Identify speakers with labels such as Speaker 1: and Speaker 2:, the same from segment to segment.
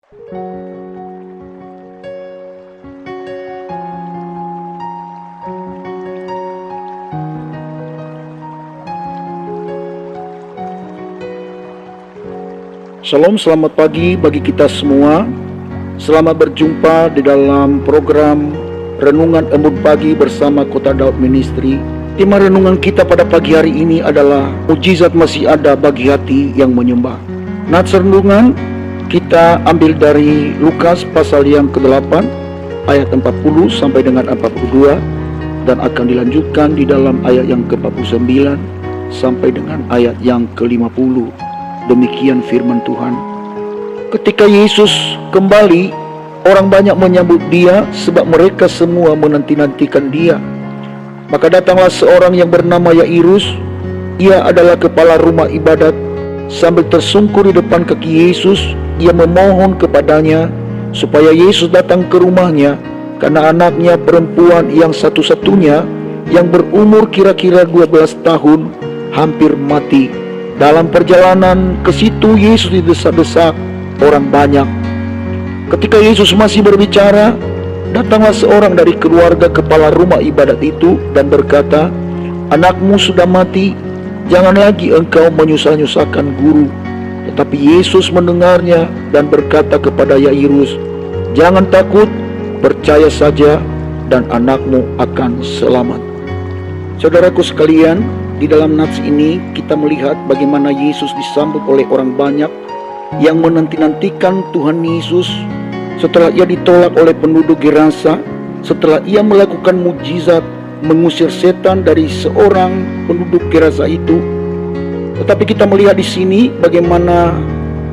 Speaker 1: Shalom, selamat pagi bagi kita semua. Selamat berjumpa di dalam program Renungan Embun Pagi bersama Kota Daud Ministry. Tema renungan kita pada pagi hari ini adalah mujizat masih ada bagi hati yang menyembah. Nats renungan kita ambil dari Lukas pasal yang ke-8 ayat 40 sampai dengan 42 dan akan dilanjutkan di dalam ayat yang ke-49 sampai dengan ayat yang ke-50. Demikian firman Tuhan. Ketika Yesus kembali, orang banyak menyambut dia sebab mereka semua menanti-nantikan dia. Maka datanglah seorang yang bernama Yairus. Ia adalah kepala rumah ibadat. Sambil tersungkur di depan kaki Yesus, ia memohon kepadanya supaya Yesus datang ke rumahnya, karena anaknya perempuan yang satu-satunya yang berumur kira-kira 12 tahun hampir mati. Dalam perjalanan ke situ, Yesus didesak-desak orang banyak. Ketika Yesus masih berbicara, datanglah seorang dari keluarga kepala rumah ibadat itu dan berkata, "Anakmu sudah mati, jangan lagi engkau menyusah-nyusahkan guru." Tetapi Yesus mendengarnya dan berkata kepada Yairus, "Jangan takut, percaya saja dan anakmu akan selamat." Saudaraku sekalian, di dalam nats ini kita melihat bagaimana Yesus disambut oleh orang banyak yang menanti-nantikan Tuhan Yesus. Setelah ia ditolak oleh penduduk Gerasa, setelah ia melakukan mujizat mengusir setan dari seorang penduduk Gerasa itu. Tetapi kita melihat di sini bagaimana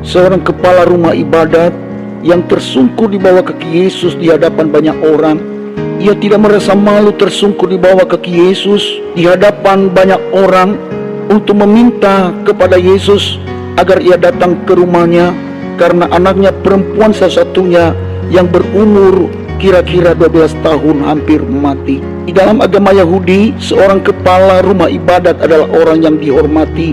Speaker 1: seorang kepala rumah ibadat yang tersungkur di bawah kaki Yesus di hadapan banyak orang. Ia tidak merasa malu tersungkur di bawah kaki Yesus di hadapan banyak orang untuk meminta kepada Yesus agar ia datang ke rumahnya, karena anaknya perempuan satu-satunya yang berumur kira-kira 12 tahun hampir mati. Di dalam agama Yahudi, seorang kepala rumah ibadat adalah orang yang dihormati,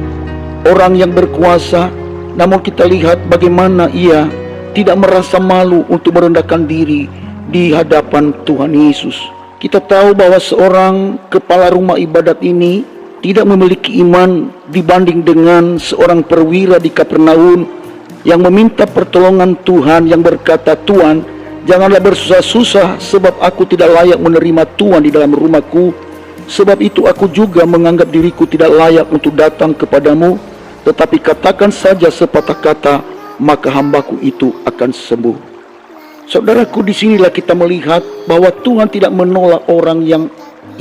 Speaker 1: orang yang berkuasa. Namun kita lihat bagaimana ia tidak merasa malu untuk merendahkan diri di hadapan Tuhan Yesus. Kita tahu bahwa seorang kepala rumah ibadat ini tidak memiliki iman dibanding dengan seorang perwira di Kapernaum yang meminta pertolongan Tuhan, yang berkata, "Tuhan, janganlah bersusah-susah, sebab aku tidak layak menerima Tuhan di dalam rumahku. Sebab itu aku juga menganggap diriku tidak layak untuk datang kepadamu. Tetapi katakan saja sepatah kata, maka hambaku itu akan sembuh." Saudaraku, disinilah kita melihat bahwa Tuhan tidak menolak orang yang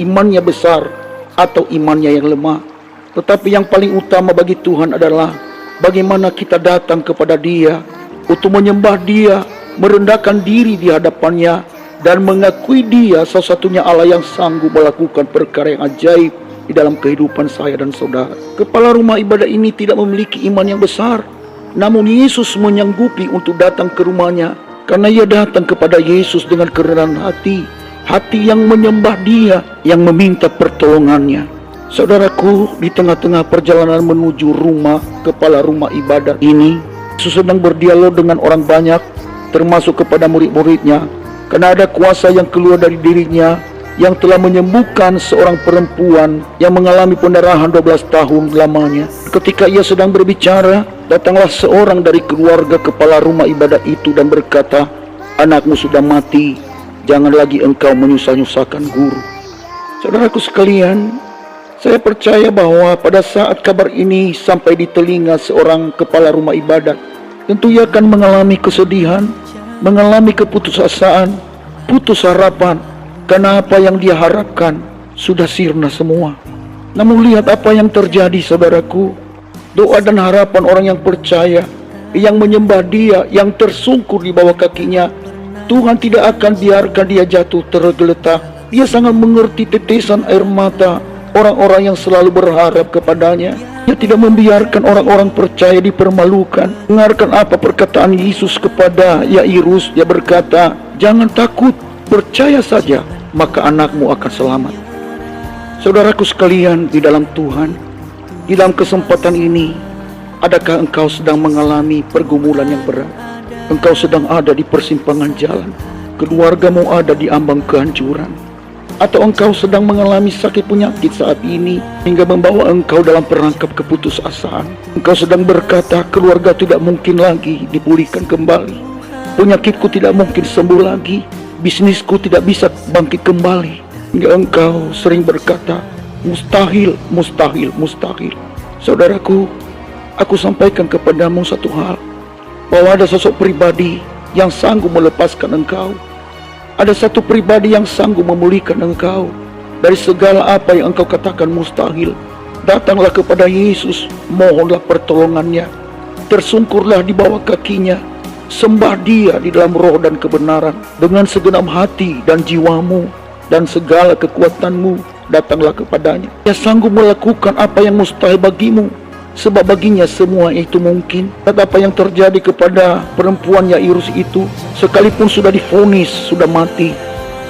Speaker 1: imannya besar atau imannya yang lemah. Tetapi yang paling utama bagi Tuhan adalah bagaimana kita datang kepada Dia untuk menyembah Dia, merendahkan diri di hadapannya, dan mengakui Dia satu-satunya Allah yang sanggup melakukan perkara yang ajaib di dalam kehidupan saya dan saudara. Kepala rumah ibadat ini tidak memiliki iman yang besar, namun Yesus menyanggupi untuk datang ke rumahnya, karena ia datang kepada Yesus dengan kerendahan hati, hati yang menyembah Dia, yang meminta pertolongannya. Saudaraku, di tengah-tengah perjalanan menuju rumah kepala rumah ibadat ini, Yesus sedang berdialog dengan orang banyak, termasuk kepada murid-muridnya, karena ada kuasa yang keluar dari dirinya yang telah menyembuhkan seorang perempuan yang mengalami pendarahan 12 tahun lamanya. Ketika ia sedang berbicara, datanglah seorang dari keluarga kepala rumah ibadat itu dan berkata, "Anakmu sudah mati, jangan lagi engkau menyusah-nyusahkan guru." Saudaraku sekalian, saya percaya bahwa pada saat kabar ini sampai di telinga seorang kepala rumah ibadat, tentu ia akan mengalami kesedihan, mengalami keputusasaan, putus harapan, karena apa yang dia harapkan sudah sirna semua. Namun lihat apa yang terjadi, saudaraku. Doa dan harapan orang yang percaya, yang menyembah Dia, yang tersungkur di bawah kakinya, Tuhan tidak akan biarkan dia jatuh tergeletak. Dia sangat mengerti tetesan air mata orang-orang yang selalu berharap kepadanya. Dia tidak membiarkan orang-orang percaya dipermalukan. Dengarkan apa perkataan Yesus kepada Yairus. Dia berkata, "Jangan takut, percaya saja, maka anakmu akan selamat." Saudaraku sekalian di dalam Tuhan, di dalam kesempatan ini, adakah engkau sedang mengalami pergumulan yang berat? engkau sedang ada di persimpangan jalan, keluargamu ada di ambang kehancuran, atau engkau sedang mengalami sakit penyakit saat ini hingga membawa engkau dalam perangkap keputusasaan. Engkau sedang berkata, keluarga tidak mungkin lagi dipulihkan kembali, penyakitku tidak mungkin sembuh lagi, bisnisku tidak bisa bangkit kembali. Hingga engkau sering berkata, mustahil, mustahil, mustahil. Saudaraku, aku sampaikan kepadamu satu hal, bahwa ada sosok pribadi yang sanggup melepaskan engkau. Ada satu pribadi yang sanggup memulihkan engkau dari segala apa yang engkau katakan mustahil. Datanglah kepada Yesus, mohonlah pertolongannya, tersungkurlah di bawah kakinya, sembah Dia di dalam roh dan kebenaran dengan segenap hati dan jiwamu dan segala kekuatanmu. Datanglah kepadanya. Dia sanggup melakukan apa yang mustahil bagimu, sebab baginya semua itu mungkin. Dan apa yang terjadi kepada perempuan Yairus itu, sekalipun sudah divonis, sudah mati,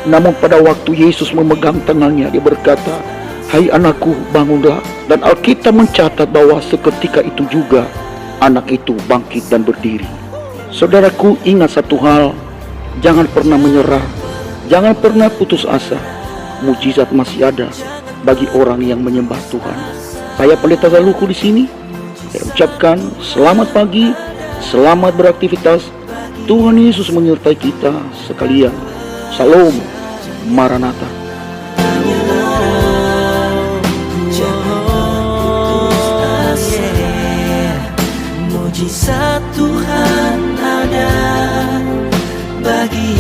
Speaker 1: namun pada waktu Yesus memegang tangannya, Dia berkata, hai anakku, bangunlah. Dan Alkitab mencatat bahwa seketika itu juga anak itu bangkit dan berdiri. Saudaraku, ingat satu hal, jangan pernah menyerah, jangan pernah putus asa. Mujizat masih ada bagi orang yang menyembah Tuhan. Saya Pendeta Zaluku di sini. Saya ucapkan selamat pagi, selamat beraktivitas. Tuhan Yesus menyertai kita sekalian. Shalom, Maranatha.
Speaker 2: Mujizat Tuhan ada bagi